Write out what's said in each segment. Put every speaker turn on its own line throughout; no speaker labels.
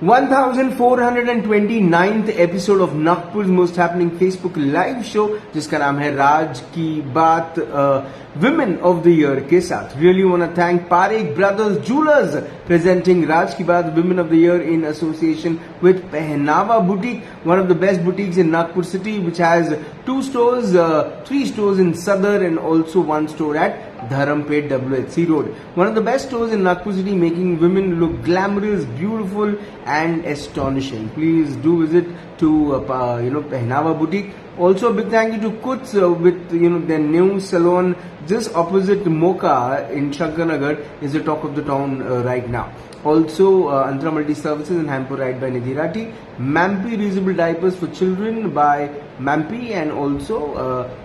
1429th episode of Nagpur most happening Facebook live show जिसका नाम है राज की बात विमेन ऑफ द ईयर के साथ really want to thank Parekh brothers jewellers presenting Raj की बात women of the year in association with Pahnawa boutique, one of the best boutiques in Nagpur city which has 2 stores, 3 stores in Sadar and also 1 store at Dharampet WHC Road. One of the best stores in Nagpur city making women look glamorous, beautiful and astonishing. Please do visit to Pehnawa Boutique. Also a big thank you to Kuts with their new salon just opposite Mocha in Shankanagar is the talk of the town right now. Also Antra Multi Services and Hamper Ride by Nidhi Rathi, Mampi reusable diapers for children by Mampi and also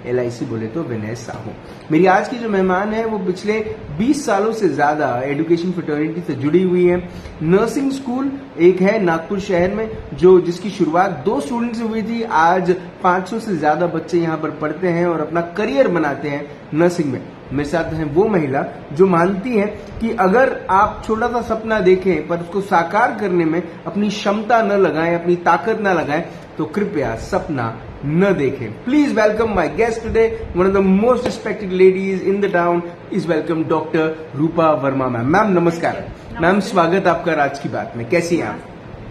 LIC बोले तो विनय साहू। मेरी आज की जो मेहमान है वो पिछले 20 सालों से ज्यादा एजुकेशन फ्रेटर्निटी से जुड़ी हुई है। नर्सिंग स्कूल एक है नागपुर शहर में जिसकी शुरुआत 2 स्टूडेंट से हुई थी। आज 500 से ज्यादा बच्चे यहाँ पर पढ़ते हैं और अपना करियर बनाते हैं नर्सिंग में। मेरे साथ हैं वो महिला जो मानती है कि अगर आप छोटा सा सपना देखें पर उसको साकार करने में अपनी क्षमता न लगाएं, अपनी ताकत न लगाएं तो कृपया सपना न देखें। Please welcome my guest today, one of the most respected ladies in the town is welcome doctor Rupa Verma ma'am. Ma'am नमस्कार। मैम स्वागत आपका राज की बात में, कैसी हैं आप?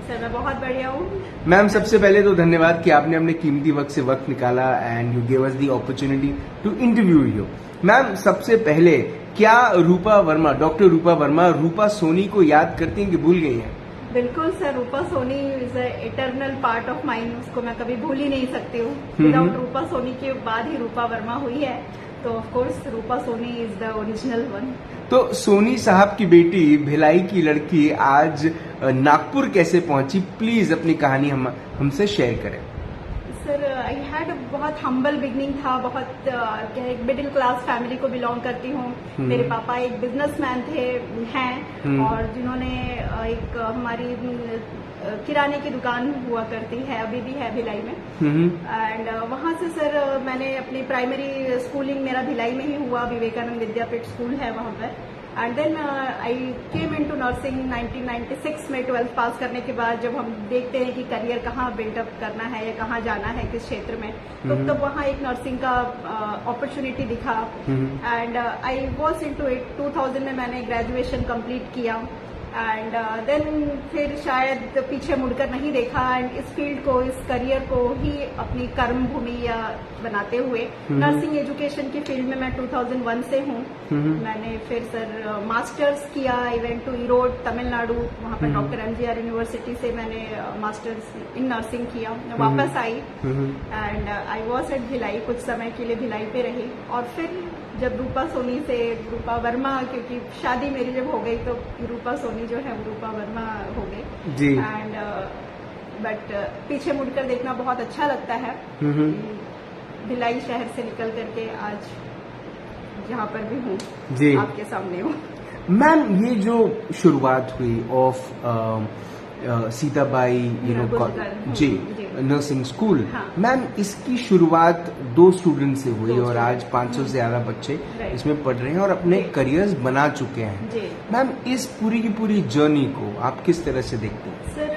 सर मैं बहुत बढ़िया हूँ।
मैम सबसे पहले तो धन्यवाद कि आपने अपने कीमती वक्त से वक्त निकाला and you gave us the opportunity to interview you. Ma'am सबसे पहले क्या रूपा वर्मा, डॉक्टर रूपा वर्मा रूपा सोनी को याद करती हैं कि भूल गई हैं?
बिल्कुल sir, Rupa Soni is eternal part of mind, उसको मैं कभी भूल ही नहीं सकती हूँ। विदाउट रूपा सोनी के बाद ही रूपा वर्मा हुई है, तो of course Rupa Soni is the original one.
तो सोनी साहब की बेटी भिलाई की लड़की आज नागपुर कैसे पहुंची? प्लीज अपनी कहानी हमसे शेयर करें।
सर आई हैड बहुत हम्बल बिगनिंग था, बहुत एक मिडिल क्लास फैमिली को बिलोंग करती हूँ। मेरे पापा एक बिजनेसमैन हैं और जिन्होंने एक हमारी किराने की दुकान हुआ करती है, अभी भी है भिलाई में। एंड वहाँ से सर मैंने अपनी प्राइमरी स्कूलिंग मेरा भिलाई में ही हुआ, विवेकानंद विद्यापीठ स्कूल है वहाँ पर। And then I came into nursing 1996 में 12th पास करने के बाद। जब हम देखते हैं कि करियर कहाँ बिल्डअप करना है या कहाँ जाना है, किस क्षेत्र में, तो तब वहाँ एक नर्सिंग का अपॉर्चुनिटी दिखा and I was into it. 2000 में मैंने ग्रेजुएशन कंप्लीट किया एंड देन फिर शायद पीछे मुड़कर नहीं देखा एंड इस फील्ड को, इस करियर को ही अपनी कर्म भूमि या बनाते हुए नर्सिंग एजुकेशन की फील्ड में मैं 2001 से हूँ। मैंने फिर सर मास्टर्स किया, I went to Erode Tamil Nadu, वहाँ पर डॉक्टर MGR यूनिवर्सिटी से मैंने मास्टर्स इन नर्सिंग किया। वापस आई and I was at Bhilai, कुछ समय के लिए भिलाई पे रही और फिर जब रूपा सोनी से रूपा वर्मा, क्योंकि शादी मेरी जब हो गई तो रूपा सोनी जो है वो रूपा वर्मा हो गई जी। एंड बट पीछे मुड़कर देखना बहुत अच्छा लगता है। भिलाई शहर से निकल करके आज जहाँ पर भी हूँ जी आपके सामने हूँ।
मैम ये जो शुरुआत हुई of Sitabai ji nursing school, ma'am इसकी शुरुआत 2 स्टूडेंट से हुई और आज 500 से ज्यादा बच्चे इसमें पढ़ रहे हैं और अपने करियर्स बना चुके हैं। मैम इस पूरी की पूरी जर्नी को आप किस तरह से देखते हैं?
सर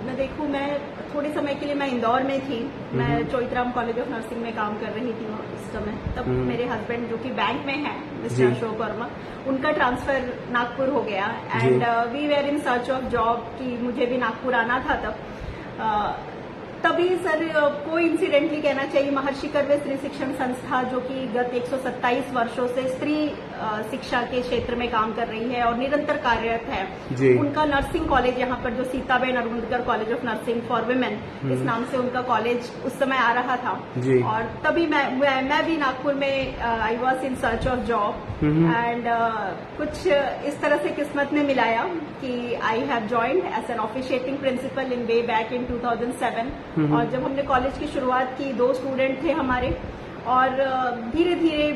मैं देखूं, मैं थोड़े समय के लिए मैं इंदौर में थी, मैं चोइथराम कॉलेज ऑफ नर्सिंग में काम कर रही थी उस समय। तब मेरे हस्बैंड जो कि बैंक में है, मिस्टर अशोक वर्मा, उनका ट्रांसफर नागपुर हो गया and we were in search of job कि मुझे भी नागपुर आना था। तभी सर कोइंसिडेंटली कहना चाहिए महर्षि कर्वे स्त्री शिक्षण संस्था, जो कि गत 127 वर्षों से स्त्री शिक्षा के क्षेत्र में काम कर रही है और निरंतर कार्यरत है, उनका नर्सिंग कॉलेज यहाँ पर जो Sitaben Arunkar college of nursing for women इस नाम से उनका कॉलेज उस समय आ रहा था। और तभी मैं भी नागपुर में I was in search of job and कुछ इस तरह से किस्मत ने मिलाया कि I have joined as an officiating principal in way back in 2007। और जब हमने कॉलेज की शुरुआत की 2 स्टूडेंट थे हमारे और धीरे धीरे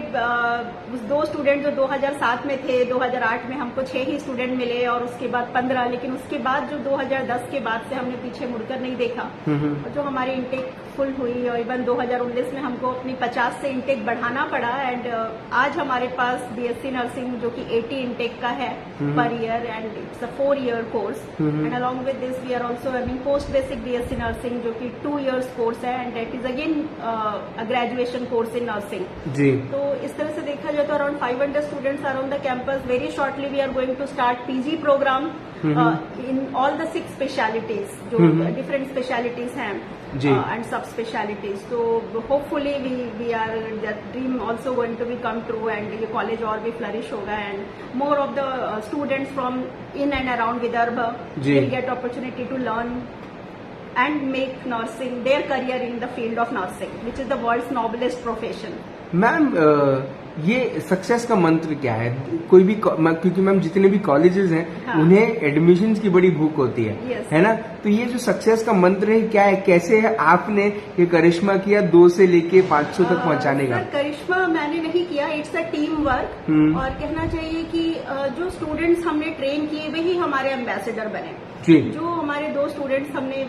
दो स्टूडेंट जो 2007 में थे, 2008 में हमको 6 ही स्टूडेंट मिले और उसके बाद 15, लेकिन उसके बाद जो 2010 के बाद से हमने पीछे मुड़कर नहीं देखा। जो हमारी इंटेक फुल हुई और इवन 2019 में हमको अपनी 50 से इंटेक बढ़ाना पड़ा एंड आज हमारे पास बीएससी नर्सिंग जो कि 80 इंटेक का है per year and it's a 4-year course and along with this we are also running post basic BSc nursing जो कि 2 years कोर्स है and that is again a graduation course in nursing.
जी।
तो इस तरह से देखा जाए तो around 500 students are on the campus. Very shortly we are going to start PG program in all the 6 specialities जो डिफरेंट स्पेशलिटीज हैं and subspecialties. So hopefully we are that dream also going to be come true and ये college और भी flourish होगा and more of the students from in and around Vidarbha will get opportunity to learn and make nursing their career in the field of nursing, which is the world's noblest profession.
Ma'am ये success का मंत्र क्या है? कोई भी क्योंकि ma'am जितने भी कॉलेजेस हैं हाँ. उन्हें एडमिशन्स की बड़ी भूख होती है
yes.
है ना? तो ये जो सक्सेस का मंत्र है क्या है? कैसे है आपने ये करिश्मा किया 2 से लेके 500 तक पहुंचाने का?
करिश्मा मैंने नहीं किया, इट्स अ टीम वर्क और कहना चाहिए कि जो स्टूडेंट्स हमने ट्रेन किए वही हमारे एम्बेसडर बने। जो हमारे 2 स्टूडेंट्स हमने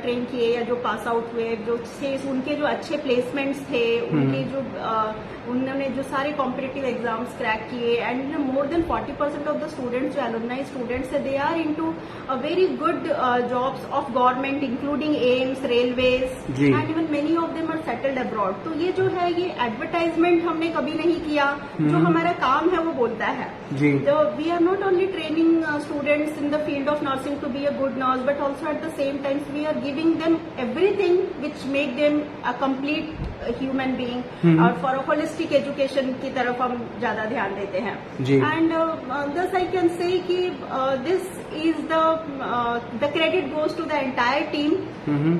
ट्रेन किए या जो पास आउट हुए, जो उनके जो अच्छे प्लेसमेंट्स थे, उनके जो उन्होंने जो सारे कॉम्पिटिटिव एग्जाम्स क्रैक किए and more than 40% of the students जो एलुमनाई स्टूडेंट्स है they are into a very good jobs of government including AIIMS, railways and even many of them are settled abroad. तो ये जो है ये एडवर्टाइजमेंट हमने कभी नहीं किया, जो हमारा काम है वो बोलता है। तो we are not only training students in the field of nursing to be a good nurse, but also at the same time we are giving them everything which make them a complete human being और for a holistic education की तरफ हम ज्यादा ध्यान देते हैं। And thus I can say कि this is the credit goes to the entire team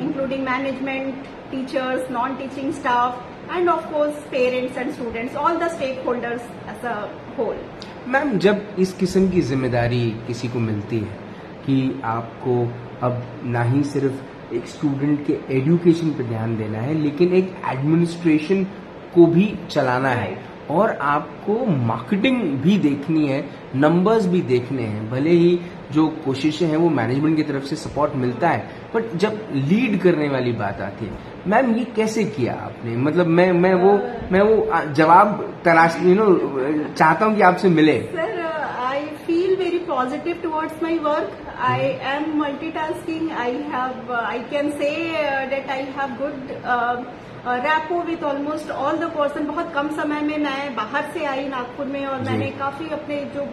including management, teachers, non-teaching staff and of course parents and students, all the stakeholders as a whole.
Ma'am जब इस किस्म की जिम्मेदारी किसी को मिलती है कि आपको अब ना ही सिर्फ एक स्टूडेंट के एजुकेशन पे ध्यान देना है लेकिन एक एडमिनिस्ट्रेशन को भी चलाना है और आपको मार्केटिंग भी देखनी है, नंबर्स भी देखने हैं। भले ही जो कोशिशें हैं वो मैनेजमेंट की तरफ से सपोर्ट मिलता है, बट जब लीड करने वाली बात आती है, मैम ये कैसे किया आपने? मतलब मैं वो जवाब तलाश चाहता हूँ कि आपसे मिले।
Sir I feel very positive towards my work. I am multitasking. I can say that I have good rapport with almost all the person. बहुत कम समय में मैं बाहर से आई नागपुर में और मैंने काफी अपने जो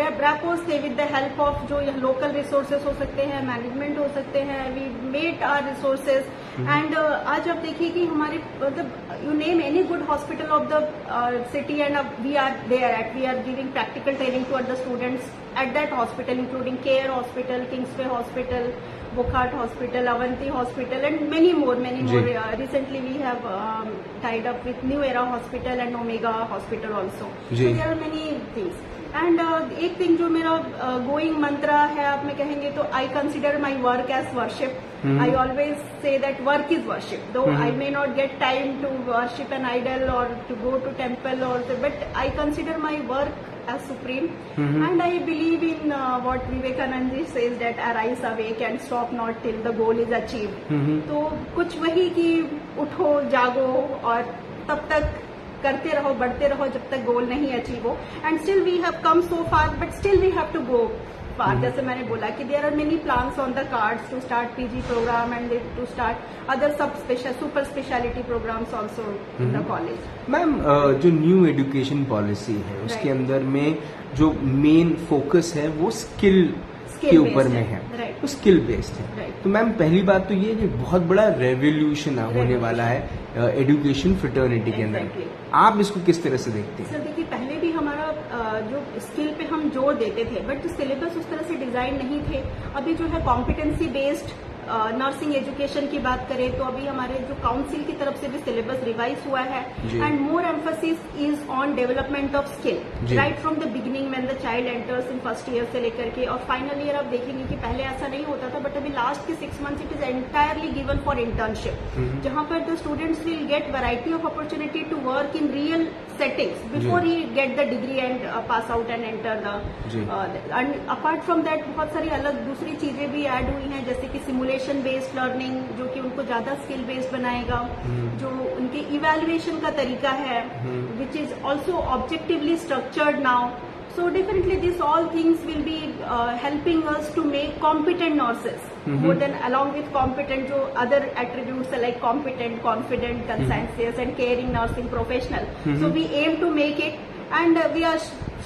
रैपोज थे विद द हेल्प ऑफ जो लोकल रिसोर्सेज हो सकते हैं, मैनेजमेंट हो सकते हैं, we made our resources and आज आप देखिए कि हमारे मतलब you name any good hospital of the city and we are there at we are giving practical training to the students at that hospital, including Care Hospital, Kingsway Hospital, Bokhat Hospital, Avanti Hospital, and many more. Recently, we have tied up with New Era Hospital and Omega Hospital also. So there are many things. And एक thing जो मेरा going मंत्रा है, आप में कहेंगे तो I consider my work as worship. I always say that work is worship, though I may not get time to worship an idol or to go to temple or but I consider my work as supreme and I believe in what Vivekanand ji says that arise awake and stop not till the goal is achieved. तो कुछ वही कि उठो जागो और तब तक करते रहो, बढ़ते रहो जब तक गोल नहीं अचीव हो. And still we have come so far but still we have to go far. जैसे मैंने बोला कि there are many plans on the cards to start PG programme and to start other sub super speciality programmes also in the college.
Ma'am जो new education policy है उसके अंदर में जो मेन फोकस है वो स्किल के ऊपर में है, तो स्किल बेस्ड है. तो मैम पहली बात तो ये कि बहुत बड़ा रेवोल्यूशन होने वाला है एजुकेशन फ्रेटर्निटी के अंदर. आप इसको किस तरह से देखते हैं?
सर देखिए, पहले भी हमारा जो स्किल पे हम जोर देते थे बट सिलेबस उस तरह से डिजाइन नहीं थे. अभी जो है कॉम्पिटेंसी बेस्ड नर्सिंग एजुकेशन की बात करें तो अभी हमारे जो काउंसिल की तरफ से भी सिलेबस रिवाइज हुआ है and more emphasis is on development of skill right from the beginning when the child enters in first year से लेकर के, और फाइनल ईयर आप देखेंगे कि पहले ऐसा नहीं होता था बट अभी लास्ट के 6 months it is entirely given for internship, जहां पर the students will get variety of opportunity to work in real settings before he get the degree and pass out and enter the and apart from that बहुत सारी अलग दूसरी चीजें भी add हुई हैं जैसे कि सिमुलेशन बेस्ड लर्निंग जो कि उनको ज्यादा स्किल बेस्ड बनाएगा, जो उनके इवैल्यूएशन का तरीका है which is also objectively structured now. So definitely these all things will be helping us to make competent nurses more than along with competent जो other attributes are like competent, confident, conscientious and caring nursing professional. So we aim to make it and we are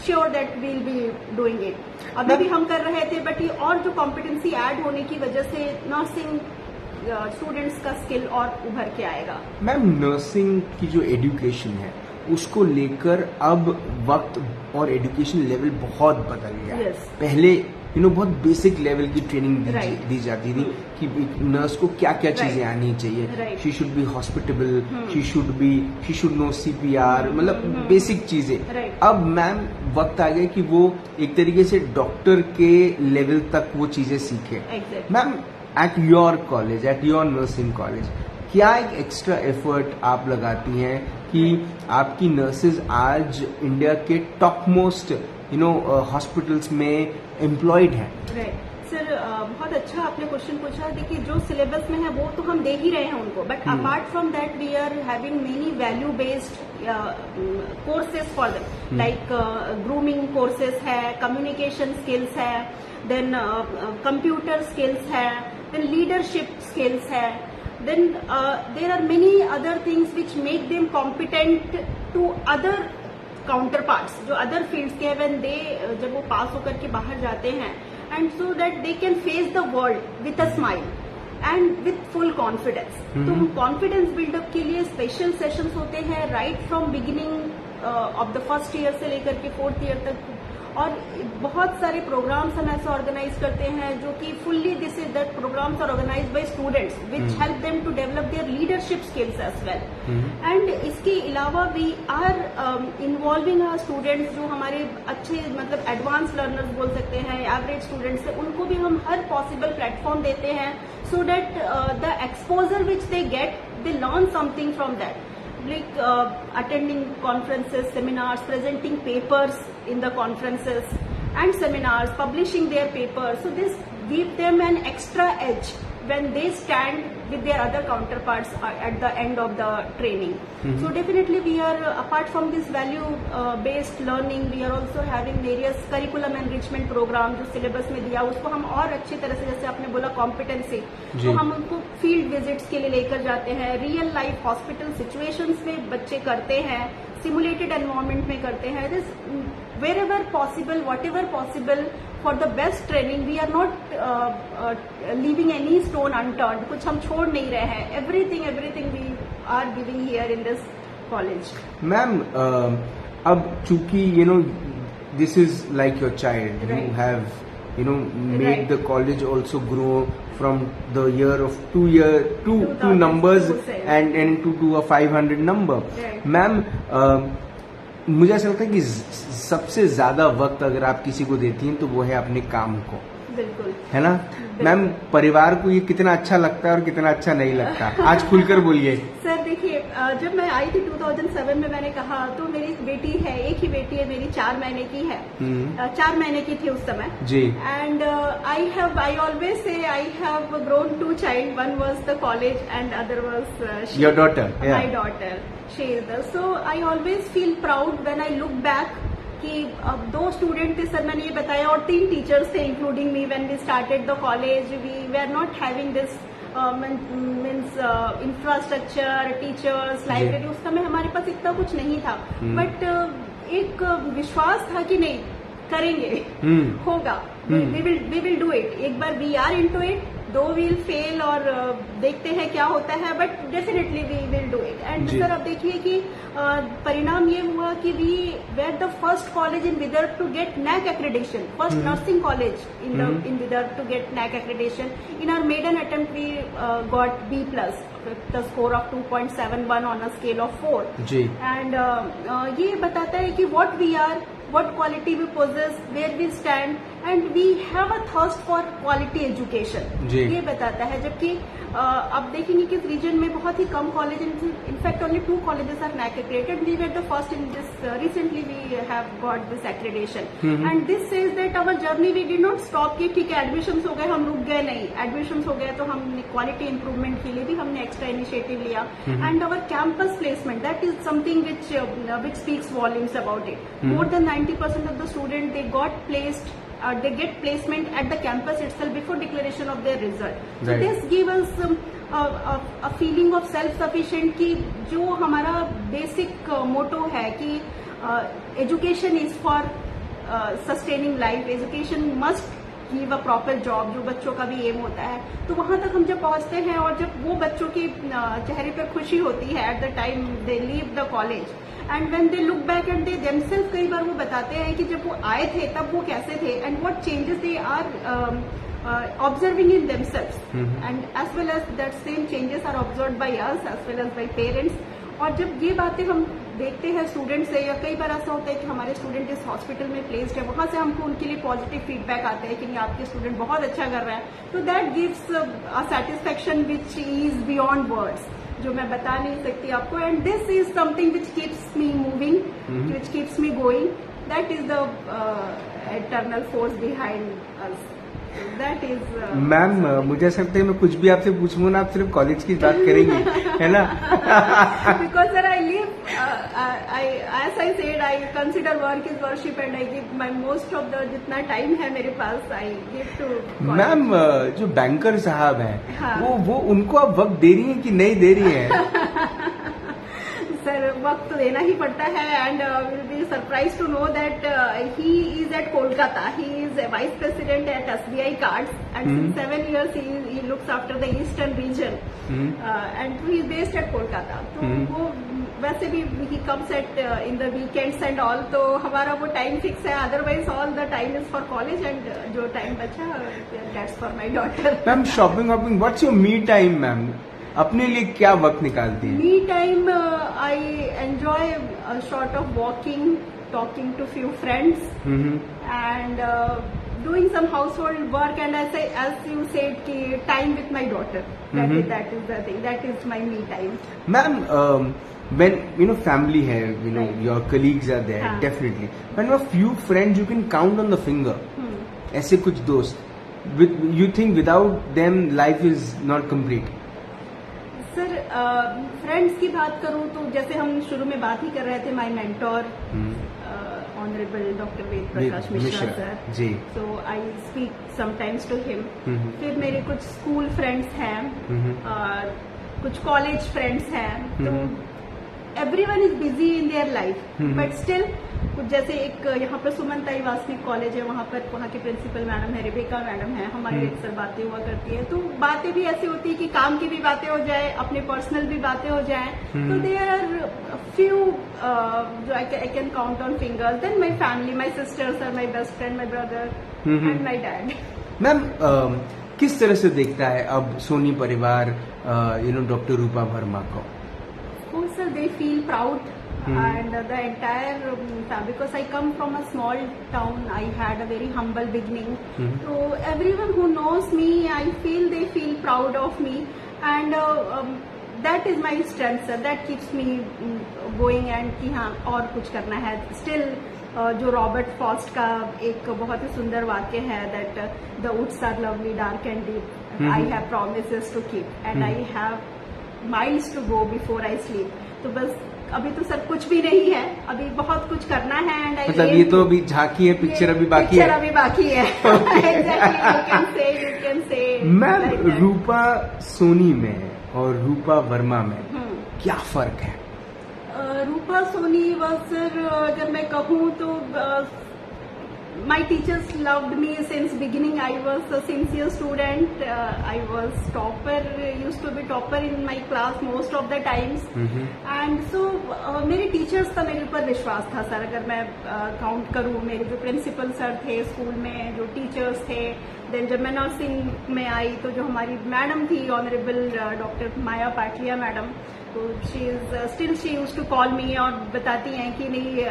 sure that we'll be doing it. अभी भी हम कर रहे थे but ये और जो competency add होने की वजह से nursing स्टूडेंट्स का स्किल और उभर के आएगा.
मैम नर्सिंग की जो एजुकेशन है उसको लेकर अब वक्त और एजुकेशन लेवल बहुत बदल गया है. पहले बहुत बेसिक लेवल की ट्रेनिंग दी जाती थी कि नर्स को क्या क्या चीजें आनी चाहिए. She should be hospitable, she should know CPR, मतलब बेसिक चीजें. अब मैम वक्त आ गया कि वो एक तरीके से डॉक्टर के लेवल तक वो चीजें सीखे. Ma'am at your college, at your nursing college क्या एक एक्स्ट्रा एफर्ट आप लगाती हैं कि आपकी नर्सेज आज इंडिया के टॉप मोस्ट हॉस्पिटल्स में एम्प्लॉयड हैं?
सर बहुत अच्छा आपने क्वेश्चन पूछा. देखिए जो सिलेबस में है वो तो हम दे ही रहे हैं उनको but apart from that we are having many value based courses for them like grooming courses है, कम्युनिकेशन स्किल्स है, देन कंप्यूटर स्किल्स है, देन लीडरशिप स्किल्स है, then there are many other things which make them competent to other counterparts जो other fields के when they जब वो पास होकर के बाहर जाते हैं and so that they can face the world with a smile and with full confidence. तो confidence build-up के लिए special sessions होते हैं right from beginning of the first year से लेकर के 4th year तक, और बहुत सारे प्रोग्राम्स हम ऐसे ऑर्गेनाइज करते हैं जो कि fully this is that programs are organised by students which help them to develop their leadership skills as well. And इसके अलावा we are involving our students जो हमारे अच्छे मतलब एडवांस लर्नर्स बोल सकते हैं, एवरेज स्टूडेंट्स है, उनको भी हम हर पॉसिबल प्लेटफॉर्म देते हैं so that the exposure which they get they learn something from that. Like attending conferences, seminars, presenting papers in the conferences and seminars, publishing their papers. So this give them an extra edge when they stand with their other counterparts at the end of the training. So definitely we are apart from this value based learning, we are also having various curriculum enrichment program जो syllabus में दिया उसको हम और अच्छी तरह से जैसे आपने बोला competency तो हम उनको field visits के लिए लेकर जाते हैं, real life hospital situations में बच्चे करते हैं, simulated environment में करते हैं. This wherever possible, whatever possible for the best training, we are not leaving any stone unturned. कुछ हम छोड़ नहीं रहे हैं. Everything we are giving here in this college.
Ma'am, अब चूंकि this is like your child, you have made the college also grow from the year of two numbers and to a 500 number. Ma'am, मुझे ऐसा लगता है कि सबसे ज्यादा वक्त अगर आप किसी को देती हैं तो वो है अपने काम को.
बिल्कुल
है ना मैम? परिवार को ये कितना अच्छा लगता है और कितना अच्छा नहीं लगता, आज खुलकर बोलिए.
सर देखिए जब मैं आई थी 2007 में मैंने कहा तो मेरी बेटी है, एक ही बेटी है मेरी, 4 महीने की है. 4 महीने की थी उस समय
जी.
एंड आई ऑलवेज से I have grown 2 child, one was the college and other was
your daughter.
My daughter she is the. So I always feel proud when I look back कि अब 2 स्टूडेंट थे sir, मैंने ये बताया, और 3 teachers थे including me when we started the college. We are not having this means infrastructure, teachers, library, उस समय हमारे पास इतना कुछ नहीं था. बट एक विश्वास था कि नहीं करेंगे, होगा, we will do it. एक बार we are into it, दो we'll fail और देखते हैं क्या होता है, but definitely we will do it. And sir अब देखिए कि परिणाम ये हुआ कि we were the first college in Vidarbh to get NAC accreditation, first nursing college in Vidarbh to get NAC accreditation. In our maiden attempt we got B+, the score of 2.71 on a scale of 4. And ये बताता है कि what we are, what quality we possess, where we stand, and we have a thirst for quality education. ये बताता है, जबकि अब देखेंगे कि इस रीजन में बहुत ही कम college, in fact only 2 colleges are NAC accredited. We were the first in this. Recently we have got this accreditation, and this says that our journey we did not stop कि ठीक है एडमिशंस हो गए हम रुक गए, नहीं, एडमिशंस हो गए तो हमने क्वालिटी इंप्रूवमेंट के लिए भी हमने एक्स्ट्रा इनिशिएटिव लिया. And our campus placement, that is something which speaks volumes about it. More than 90% of the students they got placed. They get placement at the campus itself before declaration of their result. So this gives us a feeling of self-sufficient कि जो हमारा basic motto है कि education is for sustaining life, education must give a proper job, जो बच्चों का भी M होता है. तो वहां तक हम जब पहुंचते हैं और जब वो बच्चों के चेहरे पर खुशी होती है at the time they leave the college, and when they look back and they themselves, कई बार वो बताते हैं कि जब वो आए थे तब वो कैसे थे, and what changes they are observing in themselves, and as well as that same changes are observed by us as well as by parents. और जब ये बातें हम देखते हैं स्टूडेंट से, या कई बार ऐसा होता है कि हमारे स्टूडेंट जिस हॉस्पिटल में प्लेस्ड है वहां से हमको उनके लिए पॉजिटिव फीडबैक आते हैं कि नहीं आपके स्टूडेंट बहुत अच्छा कर रहा है, तो that gives a satisfaction which is beyond words, जो मैं बता नहीं सकती आपको. And this is something which keeps me moving, which keeps me going. That is the eternal force behind us. That is.
Ma'am मुझे ऐसा लगता है मैं कुछ भी आपसे पूछूंगा ना आप सिर्फ कॉलेज की बात करेंगी, है ना?
Because sir I live, as I said, I consider work is worship and I give my most of the जितना टाइम है मेरे पास I give to.
मैम जो बैंकर साहब हैं,
हाँ.
वो उनको आप वक्त दे रही हैं कि नहीं दे रही हैं?
सर वक्त तो देना ही पड़ता है, and will be surprise to know that he is at Kolkata. He is vice president at SBI cards, and since 7 years he looks after the eastern region, and he is based at Kolkata. तो वो वैसे भी he comes at in the weekends and all, तो हमारा वो time fix है. Otherwise all the time is for college, and जो टाइम बचा that's for my daughter.
Ma'am shopping what's your me time? Ma'am अपने लिए क्या वक्त निकालती है?
Me time I enjoy short of walking, talking to few friends, and doing some household work, and as you said कि time with my daughter. That is the thing. That is my me time.
Ma'am, when family है, your colleagues are there, definitely. When a few friends you can count on the finger. ऐसे कुछ दोस्त, you think without them life is not complete?
Sir friends की बात करूं तो जैसे हम शुरू में बात ही कर रहे थे, my mentor honourable doctor Ved Prakash Mishra sir
ji.
So I speak sometimes to him. फिर मेरे कुछ स्कूल फ्रेंड्स हैं, कुछ कॉलेज फ्रेंड्स हैं, तो everyone is busy in their life, but still कुछ जैसे एक यहाँ पर सुमनताई वासनिक कॉलेज है, वहाँ पर वहाँ के प्रिंसिपल मैडम है, रेबेका मैडम है, हमारी अक्सर बातें हुआ करती है. तो बातें भी ऐसी होती है कि काम की भी बातें हो जाए, अपने पर्सनल भी बातें हो जाए. तो देयर आर फ्यू जो I can count on fingers. Then my family, my sisters are my best friend, my brother and my dad.
Ma'am किस तरह से देखता है अब सोनी परिवार डॉक्टर रूपा वर्मा को?
Sir, they feel proud, and the entire because I come from a small town, I had a very humble beginning. So everyone who knows me, I feel they feel proud of me, and that is my strength, sir. That keeps me going, and कि हाँ और कुछ करना है. Still जो Robert fast का एक बहुत ही सुंदर वाक्य है, that the woods are lovely dark and deep, I have promises to keep, and I have miles to go before I sleep. तो बस अभी तो सर कुछ भी नहीं है, अभी बहुत कुछ करना है. एंड आई
मतलब ये तो अभी झांकी है, पिक्चर अभी बाकी है.
पिक्चर अभी बाकी है. Exactly, you can say.
Ma'am Rupa Soni में और रूपा वर्मा में क्या फर्क है?
रूपा सोनी सर अगर मैं कहूँ तो my teachers loved me since beginning. I was a sincere student. I was topper, used to be topper in my class most of the times. And so मेरे टीचर्स का मेरे ऊपर विश्वास था सर. अगर मैं काउंट करूँ, मेरे जो प्रिंसिपल सर थे स्कूल में, जो टीचर्स थे, देन जब मैं नर्सिंग में आई तो जो हमारी मैडम थी honourable doctor Maya Patalia madam, तो she used to call me और बताती हैं कि नहीं,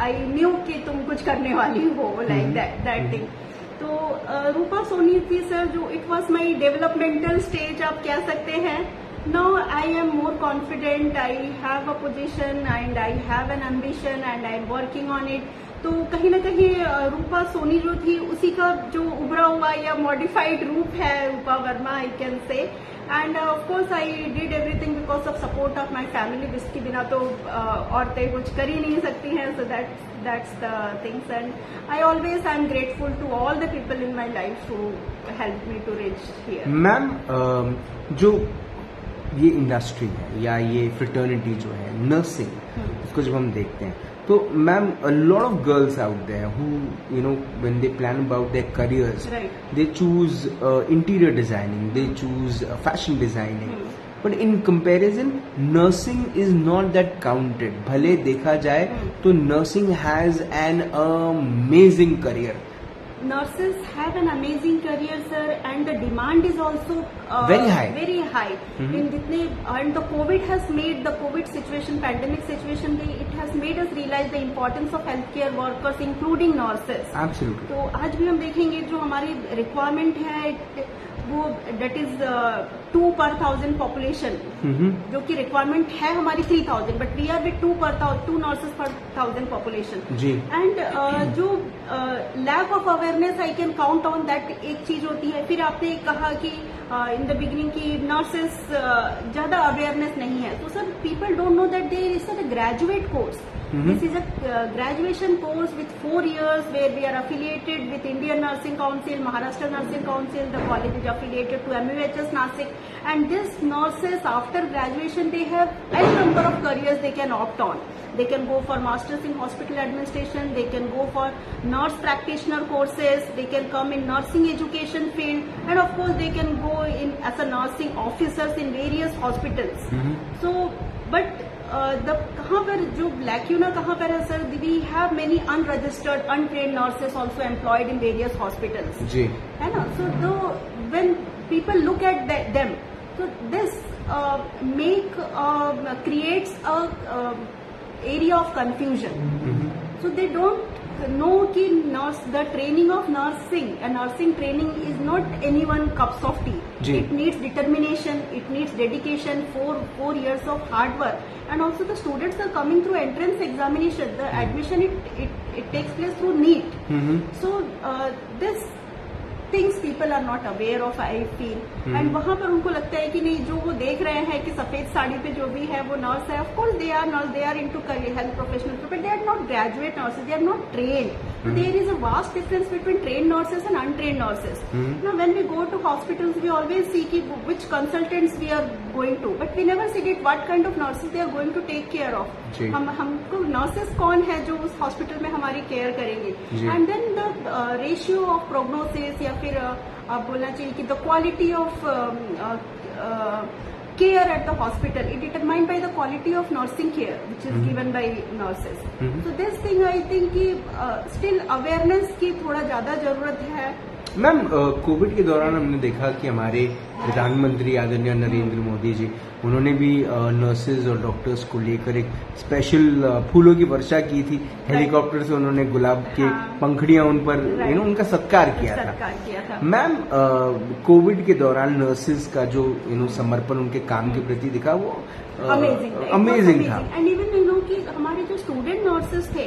आई न्यू कि तुम कुछ करने वाली हो, लाइक दैट थिंग. तो रूपा सोनी थी सर, जो it was my developmental stage आप कह सकते हैं. Now I am more confident. I have a position and I have an ambition and I am working on it. तो कहीं ना कहीं रूपा सोनी जो थी उसी का जो उभरा हुआ या मॉडिफाइड रूप है Rupa Verma, I can say. And of course I did everything because of support of my family, जिसके बिना तो औरतें कुछ कर ही नहीं सकती हैं. सो that's the things, and I am grateful to all the people in my life who helped me to reach here.
Ma'am, जो ये इंडस्ट्री है या ये फ्रेटर्निटी जो है नर्सिंग, उसको जब हम देखते हैं तो ma'am, a lot of girls out there who, you know, when they plan about their careers,
right,
they choose interior designing, they choose fashion designing. But in comparison, nursing is not that counted. भले देखा जाए तो nursing has an amazing career.
Nurses have an amazing career, sir, and the demand is also
very high.
Very high. In जितने, and the COVID situation, pandemic situation, it has made us realize the importance of healthcare workers, including nurses.
Absolutely.
तो आज भी हम देखेंगे जो हमारी requirement है वो that is 2 per 1000 population, जो कि requirement है हमारी 3000, but we are with 2 nurses per 1000 population.
Ji.
And जो lack of awareness I can count on that एक चीज होती है. फिर आपने कहा कि in the beginning की nurses ज्यादा awareness नहीं है. तो sir, people don't know that there is a graduate course. This is a graduation course with 4 years where we are affiliated with Indian Nursing Council, Maharashtra Nursing Council. The college is affiliated to MUHS Nasik, and these nurses after graduation they have any number of careers they can opt on. They can go for masters in hospital administration, they can go for nurse practitioner courses, they can come in nursing education field, and of course they can go in as a nursing officers in various hospitals. So, but कहाँ पर जो lacuna कहाँ पर है sir? We have many unregistered, untrained nurses also employed in various hospitals.
जी.
है ना? So when people look at them, so this creates a area of confusion. So they don't know कि the training of nursing, a nursing training is not anyone cups of tea.
Ji.
It needs determination, it needs dedication, 4 years of hard work, and also the students are coming through entrance examination. The admission it takes place through NEET. So this things people are not aware of, I feel. And वहाँ पर उनको लगता है कि नहीं, जो वो देख रहे हैं कि सफेद साड़ी पे जो भी है वो नर्स है. Of course they are nurse, they are into career health professionals, but they are not graduate nurses, they are not trained. So there is a vast difference between trained nurses and untrained nurses. Now when we go to hospitals, we always see कि which consultants we are going to, but we never see that what kind of nurses they are going to take care of. हमको nurses कौन है जो उस hospital में हमारी care करेंगे. And then the ratio of prognosis या फिर आप बोलना चाहिए कि the quality of care at the hospital is determined by the quality of nursing care which is given by nurses. So this thing I think कि still awareness की थोड़ा ज्यादा जरूरत है.
मैम, कोविड के दौरान हमने देखा कि हमारे प्रधानमंत्री आदरणीय नरेंद्र मोदी जी, उन्होंने भी नर्सेज और डॉक्टर्स को लेकर एक स्पेशल फूलों की वर्षा की थी. हेलीकॉप्टर से उन्होंने गुलाब के पंखड़ियां उन पर उनका सत्कार किया था. मैम, कोविड के दौरान नर्सेज का जो समर्पण उनके काम के प्रति दिखा वो अमेजिंग था.
एंड इवन कि हमारे जो स्टूडेंट नर्सेज थे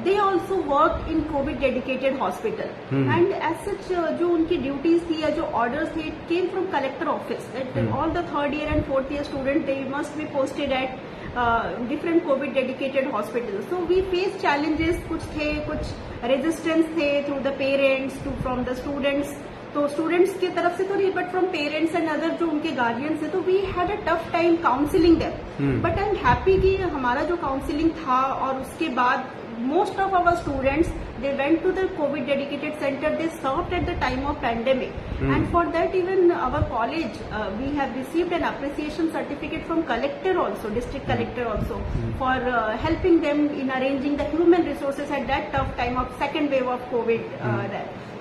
they also work in covid dedicated hospital, and as such जो उनकी ड्यूटीज थी या जो ऑर्डर्स थे it came from collector office that all the 3rd year and 4th year student they must be posted at different COVID dedicated hospitals. So we face challenges, कुछ resistance थे through the parents from the students. तो students की तरफ से तो नहीं, but from parents and other जो उनके गार्जियंस है, तो we had a tough time counselling them. But I am happy कि हमारा जो काउंसिलिंग था और उसके बाद most of our students they went to the COVID dedicated center. They served at the time of pandemic, and for that even our college we have received an appreciation certificate from collector also, district collector also, for helping them in arranging the human resources at that tough time of second wave of COVID.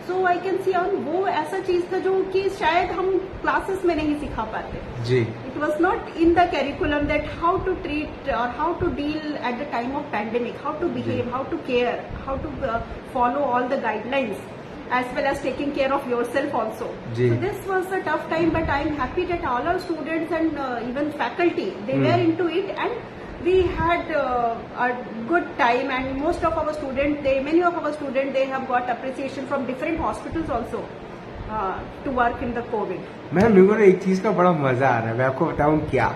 So I can see on वो ऐसा चीज था जो कि शायद हम classes में नहीं सिखा पाते
जी.
It was not in the curriculum that how to treat or how to deal at the time of pandemic, how to behave, how to care, how to follow all the guidelines, as well as taking care of yourself also.
जी.
So this was a tough time, but I am happy that all our students and even faculty, they were into it, and we had a good time, and most of our students, many of our students, they have got appreciation from different hospitals also to work in the COVID.
Ma'am मेरे को एक चीज का बड़ा मजा आ रहा है, मैं आपको बताऊं क्या.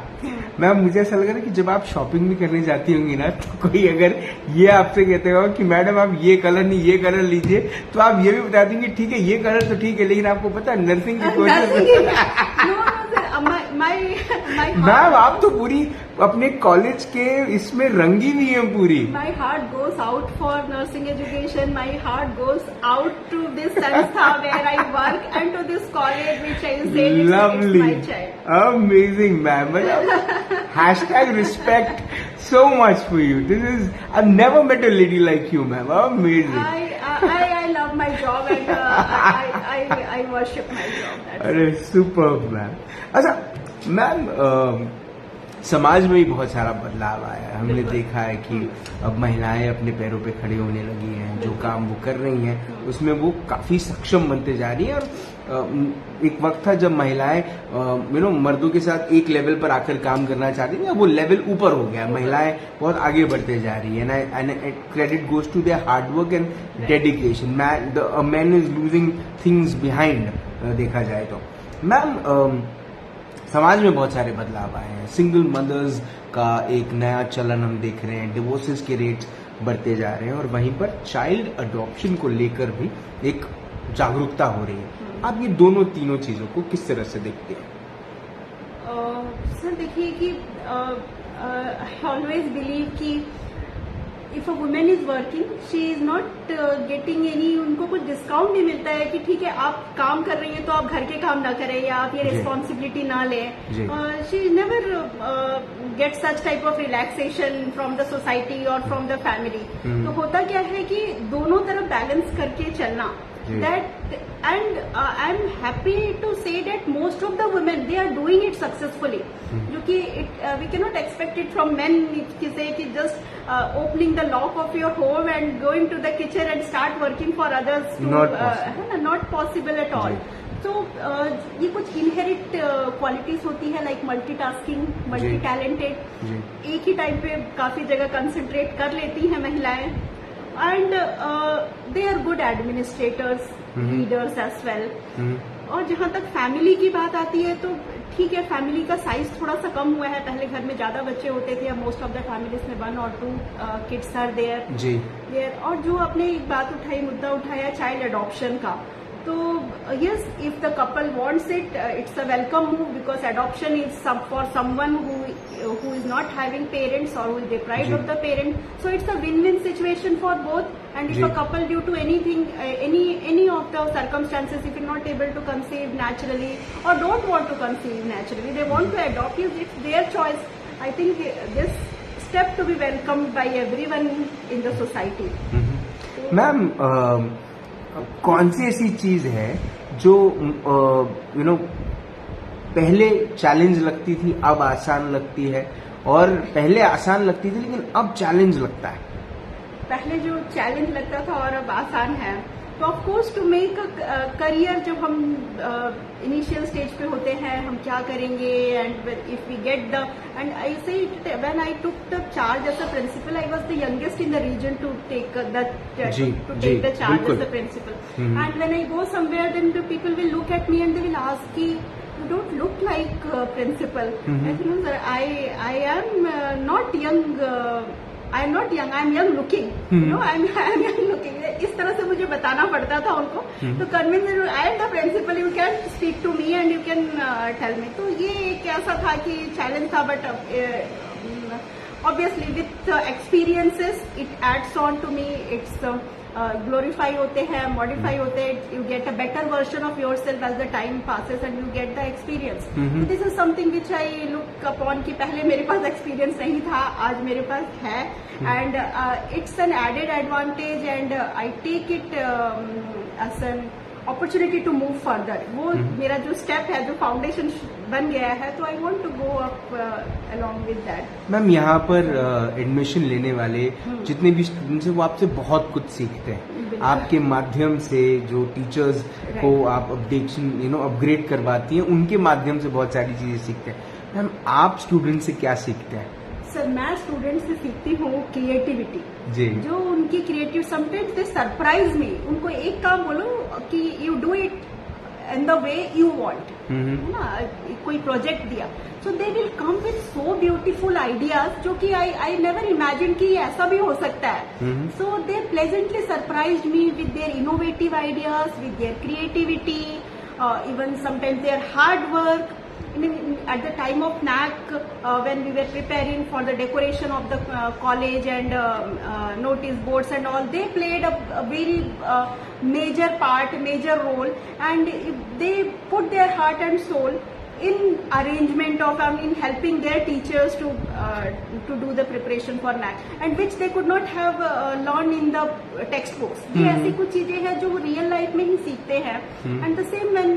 मैम मुझे ऐसा लग रहा है कि जब आप शॉपिंग भी करने जाती होंगी ना, तो कोई अगर ये आपसे कहते हो कि मैडम आप ये कलर नहीं ये कलर लीजिए, तो आप ये भी बता देंगे ठीक है ये कलर तो ठीक है, लेकिन आपको पता है नर्सिंग की कोर्स मैम आप तो पूरी अपने कॉलेज के इसमें रंगी हुई है पूरी.
My heart goes out for nursing education. My heart goes out to this संस्था where I work and to this college which I say it's my child.
Amazing, ma'am. Hashtag respect so much for you. I've never met a lady like you, ma'am. Amazing.
I love my job and I worship my job.
अरे superb, ma'am. अच्छा ma'am, समाज में भी बहुत सारा बदलाव आया है. हमने देखा है कि अब महिलाएं अपने पैरों पे खड़ी होने लगी हैं, जो काम वो कर रही हैं उसमें वो काफी सक्षम बनते जा रही हैं. और एक वक्त था जब महिलाएं मर्दों के साथ एक लेवल पर आकर काम करना चाहती थी, वो लेवल ऊपर हो गया. महिलाएं बहुत आगे बढ़ते जा रही है, and credit goes to their hard work and dedication. Man is losing things behind. देखा जाए तो मैम समाज में बहुत सारे बदलाव आए हैं. सिंगल मदर्स का एक नया चलन हम देख रहे हैं, डिवोर्सेस के रेट्स बढ़ते जा रहे हैं, और वहीं पर चाइल्ड अडॉप्शन को लेकर भी एक जागरूकता हो रही है. आप ये तीनों चीजों को किस तरह से देखते हैं?
सर देखिए कि आई ऑलवेज बिलीव कि if a women is working she is not getting any, उनको कुछ डिस्काउंट नहीं मिलता है कि ठीक है आप काम कर रही हैं तो आप घर के काम ना करें या आप ये रिस्पॉन्सिबिलिटी ना लें. She never get such type of relaxation from the society और फ्रॉम द फैमिली. तो होता क्या है कि दोनों तरफ बैलेंस करके चलना. That and I'm happy to say that most of the women they are doing it successfully. क्योंकि we cannot expect it from men कि say कि just opening the lock of your home and going to the kitchen and start working for others. Not possible at all. तो ये कुछ inherit qualities होती है like multitasking, multi talented, एक ही time पे काफी जगह कंसंट्रेट कर लेती हैं महिलाएं. And they are good administrators, leaders as well. और जहाँ तक फैमिली की बात आती है तो ठीक है, फैमिली का साइज थोड़ा सा कम हुआ है. पहले घर में ज्यादा बच्चे होते थे, अब मोस्ट ऑफ द फैमिलीज में 1 or 2 किड्स आर देयर. और जो आपने एक बात उठाई, मुद्दा उठाया चाइल्ड अडॉप्शन का, तो yes, if the couple wants it, it's a welcome move because adoption is for someone who is not having parents or who is deprived of the parent. So it's a win-win situation for both. And if a couple due to anything, any of the circumstances, if you're not able to conceive naturally or don't want to conceive naturally, they want to adopt you, it's their choice. I think this step to be welcomed by everyone in the society.
Ma'am, कौन सी ऐसी चीज है जो पहले challenge लगती थी अब आसान लगती है, और पहले आसान लगती थी लेकिन अब चैलेंज लगता है?
पहले जो चैलेंज लगता था और अब आसान है, तो of course to make a career, जब हम इनिशियल स्टेज पे होते हैं हम क्या करेंगे, and if we get the, and I say when I took the charge as a principal, I was the youngest in the region to take the charge as a principal. And when I go somewhere then the people will look at me and they will ask कि you don't look like principal. I think, sir, I am not young. I am not young. I am young looking. I am young looking. इस तरह से मुझे बताना पड़ता था उनको. तो convince I am the principal. You can speak to me and you can tell me. तो ये एक ऐसा था कि challenge था, but obviously with experiences it adds on to me. It's glorify होते हैं, मॉडिफाई होते हैं, you get a better version of yourself as the time passes and you get the experience. This is something which I look upon कि पहले मेरे पास experience नहीं था, आज मेरे पास है, and it's an added advantage and I take it as an opportunity to move further. वो मेरा जो स्टेप है, जो फाउंडेशन बन गया है, तो I want to go up along with that.
Ma'am यहाँ पर एडमिशन लेने वाले जितने भी स्टूडेंट्स हैं वो आपसे बहुत कुछ सीखते हैं. आपके माध्यम से जो टीचर्स को आप अपग्रेड करवाती हैं, उनके माध्यम से बहुत सारी चीजें सीखते हैं. मैम आप स्टूडेंट से क्या सीखते हैं?
सर मैं स्टूडेंट से सीखती हूँ क्रिएटिविटी.
जी.
जो उनकी creative, sometimes they surprise me. उनको एक काम बोलो कि you do it in the way you want, है ना, कोई प्रोजेक्ट दिया, so they will come with so beautiful ideas जो कि आई नेवर इमेजिन कि ऐसा भी हो सकता है. So they pleasantly surprised me with their innovative ideas, with their creativity, even sometimes their hard work. At the time of NAC, when we were preparing for the decoration of the college and notice boards and all, they played a very major part, major role, and they put their heart and soul in arrangement of, in helping their teachers to do the preparation for NAC, and which they could not have learned in the textbooks. ये ऐसी कुछ चीजें हैं जो real life में ही सीखते हैं. And the same when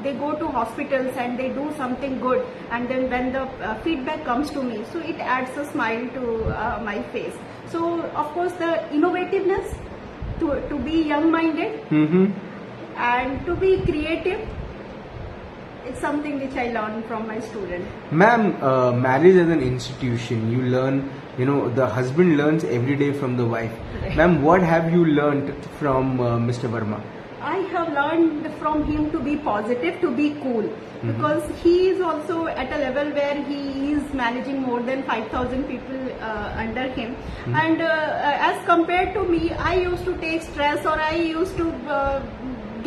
they go to hospitals and they do something good, and then when the feedback comes to me, so it adds a smile to my face. So of course the innovativeness, to be young-minded and to be creative, it's something which I learned from my student.
Ma'am, marriage as an institution, you learn, the husband learns every day from the wife.
Right.
Ma'am, what have you learned from Mr. Verma?
I have learned from him to be positive, to be cool, because he is also at a level where he is managing more than 5,000 people under him. And as compared to me, I used to take stress, or I used to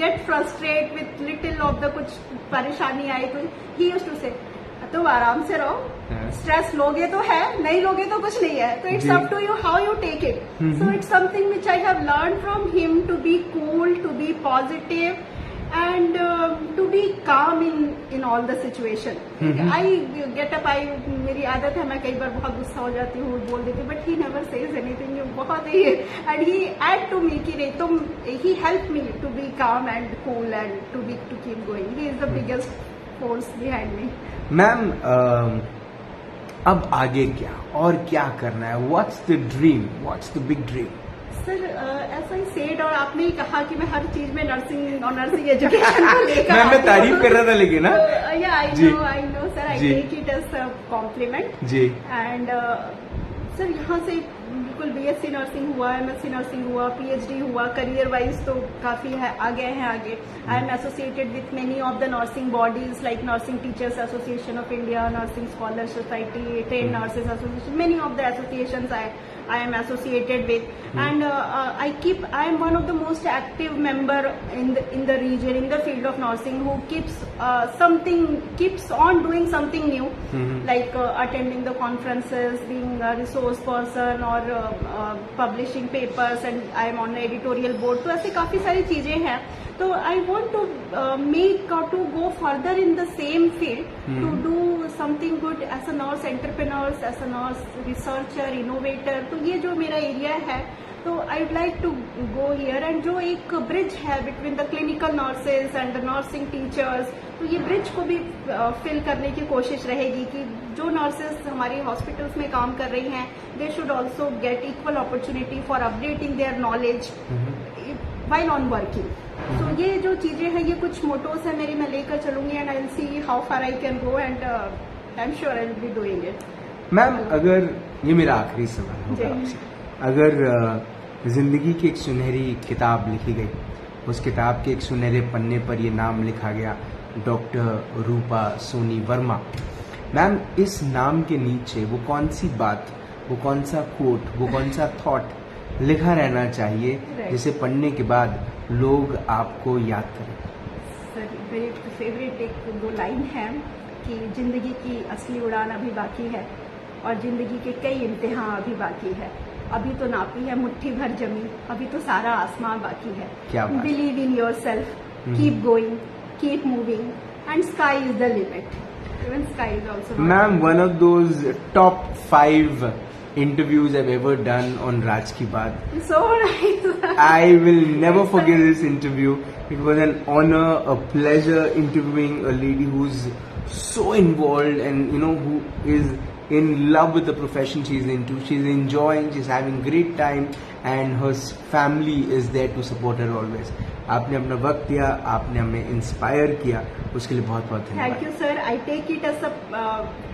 get frustrated with little of the कुछ परेशानी आई, तो he used to say, तुम आराम से रहो, stress लोगे तो है, नहीं लोगे तो कुछ नहीं है, तो it's up to you how you take it. So it's something which I have learn from him, to be cool, to be positive, and to be calm in all the situation. I get up, मेरी आदत है, मैं कई बार बहुत गुस्सा हो जाती हूँ, बोल देती हूँ, but he never says anything. बहुत ही, and he add to me कि नहीं तुम, he helped me to be calm and cool and to keep going. He is the biggest force behind me.
Ma'am अब आगे क्या और क्या करना है? What's the dream, what's the big dream?
Sir ऐसा ही सेड, और आपने ही कहा कि मैं हर चीज में नर्सिंग और नर्सिंग एजुकेशन को लेकर
मैं तारीफ कर रहा था, लेकिन ना
I know sir, I take it as a compliment जी. एंड सर यहाँ से बिल्कुल बीएससी नर्सिंग हुआ, एमएससी नर्सिंग हुआ, पीएचडी हुआ, करियर वाइज तो काफी है आगे हैं आगे. I am associated with many of the nursing bodies like nursing teachers association of India, nursing scholar society, train nurses association, many of the associations I am associated with, and I am one of the most active member in the region, in the field of nursing, who keeps on doing something new, like attending the conferences, being a resource person, or publishing papers, and I am on the editorial board. तो ऐसे काफी सारी चीजें हैं. So I want to to go further in the same field, to do something good as a nurse entrepreneur, as a nurse researcher, innovator. तो ये जो मेरा एरिया है, तो I would like to go here, and जो एक bridge है between the clinical nurses and the nursing teachers, तो ये ब्रिज को भी फिल करने की कोशिश रहेगी कि जो नर्सेज हमारी हॉस्पिटल्स में काम कर रही हैं, they should also get equal opportunity for updating their knowledge while on working. So ये जो चीजें हैं, ये कुछ मोटोस है मेरी, मैं लेकर चलूंगी, and I will see how far I can go, and I am sure I will be doing it.
Ma'am अगर ये मेरा आखिरी सवाल होगा आपसे, अगर जिंदगी की एक सुनहरी किताब लिखी गई, उस किताब के एक सुनहरे पन्ने पर ये नाम लिखा गया, डॉक्टर रूपा सोनी वर्मा. मैम इस नाम के नीचे वो कौन सी बात, वो कौन सा कोट, वो कौन सा थॉट लिखा रहना चाहिए जिसे पढ़ने के बाद लोग आपको याद करें?
सर मेरी फेवरेट एक दो लाइन है कि जिंदगी की असली उड़ान अभी बाकी है, और जिंदगी के कई इम्तिहान अभी बाकी है. अभी तो नापी है मुट्ठी भर जमी, अभी तो सारा आसमान बाकी है।
क्या बात।
Believe in your self, keep going, keep moving, and sky is the limit. Even sky is also.
Ma'am, one of those top 5 interviews I've ever done on Raj Ki Baat.
So nice.
I will never forget this interview. It was an honor, a pleasure interviewing a lady who's so involved and who is in love with the profession she's into. She's enjoying, she's having great time, and her family is there to support her always. आपने अपना वक्त दिया, आपने हमें inspire किया, उसके लिए बहुत बहुत धन्यवाद।
Thank you, sir. I take it as a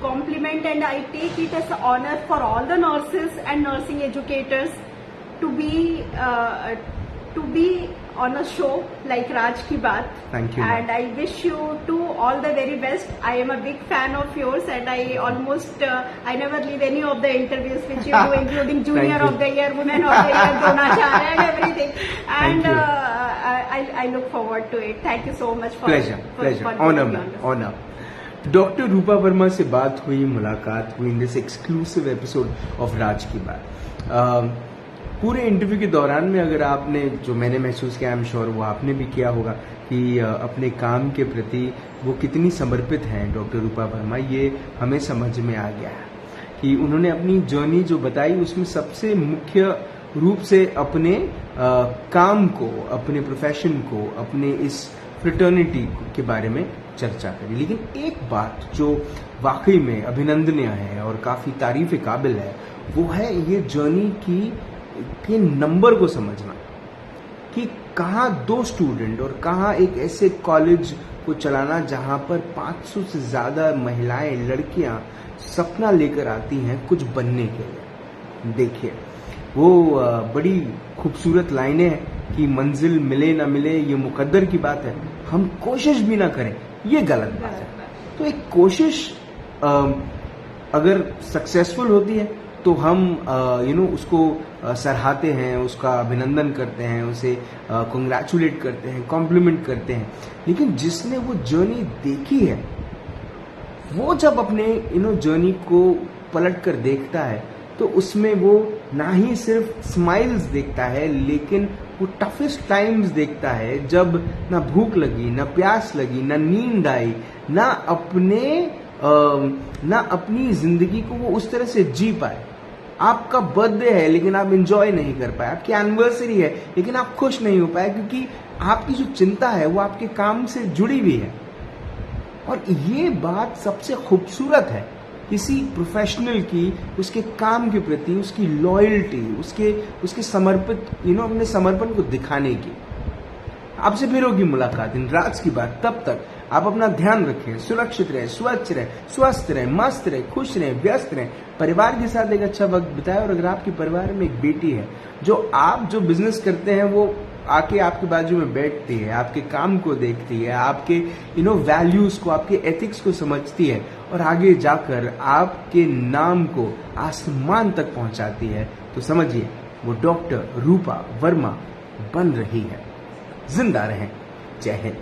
compliment and I take it as an honor for all the nurses and nursing educators to be on a show like Raj Ki Baat.
Thank you.
And I wish you two all the very best. I am a big fan of yours, and I almost I never leave any of the interviews which you do, including Junior of the Year, Women of the Year, Dronacharya, and everything. And I look forward to it. Thank you so much for
pleasure, honor. Doctor Rupa Verma से बात हुई, मुलाकात हुई in this exclusive episode of Raaz की बात। पूरे interview के दौरान में अगर आपने जो मैंने महसूस किया, आई एम श्योर वो आपने भी किया होगा कि अपने काम के प्रति वो कितनी समर्पित हैं डॉक्टर रूपा वर्मा, ये हमें समझ में आ गया है कि उन्होंने अपनी जर्नी जो बताई उसमें सबसे मुख्य रूप से अपने काम को, अपने प्रोफेशन को, अपने इस फ्रेटर्निटी के बारे में चर्चा करी। लेकिन एक बात जो वाकई में अभिनंदनीय है और काफ़ी तारीफ काबिल है, वो है ये जर्नी के नंबर को समझना कि कहाँ 2 स्टूडेंट और कहाँ एक ऐसे कॉलेज को चलाना जहाँ पर 500 से ज़्यादा महिलाएं, लड़कियां सपना लेकर आती हैं कुछ बनने के लिए। देखिए वो बड़ी खूबसूरत लाइनें हैं कि मंजिल मिले ना मिले ये मुकद्दर की बात है, हम कोशिश भी ना करें ये गलत बात है। तो एक कोशिश अगर सक्सेसफुल होती है तो हम उसको सराहते हैं, उसका अभिनंदन करते हैं, उसे कंग्रेचुलेट करते हैं, कॉम्प्लीमेंट करते हैं। लेकिन जिसने वो जर्नी देखी है वो जब अपने जर्नी को पलट कर देखता है तो उसमें वो ना ही सिर्फ स्माइल्स देखता है लेकिन वो टफेस्ट टाइम्स देखता है, जब ना भूख लगी, ना प्यास लगी, ना नींद आई, ना अपनी जिंदगी को वो उस तरह से जी पाए। आपका बर्थडे है लेकिन आप एंजॉय नहीं कर पाए, आपकी एनिवर्सरी है लेकिन आप खुश नहीं हो पाए क्योंकि आपकी जो चिंता है वो आपके काम से जुड़ी हुई है। और ये बात सबसे खूबसूरत है किसी प्रोफेशनल की, उसके काम के प्रति उसकी लॉयल्टी, उसके समर्पित अपने समर्पण को दिखाने की। आपसे फिर होगी मुलाकात इन राज की बात। तब तक आप अपना ध्यान रखें, सुरक्षित रहें, स्वच्छ रहें, स्वस्थ रहें, मस्त रहें, खुश रहें, व्यस्त रहें, परिवार के साथ एक अच्छा वक्त बिताएं। और अगर आपके परिवार में एक बेटी है जो बिजनेस करते हैं वो आके आपके बाजू में बैठती है, आपके काम को देखती है, आपके वैल्यूज को, आपके एथिक्स को समझती है और आगे जाकर आपके नाम को आसमान तक पहुंचाती है, तो समझिए वो डॉक्टर रूपा वर्मा बन रही है। जिंदा रहें। जय हिंद।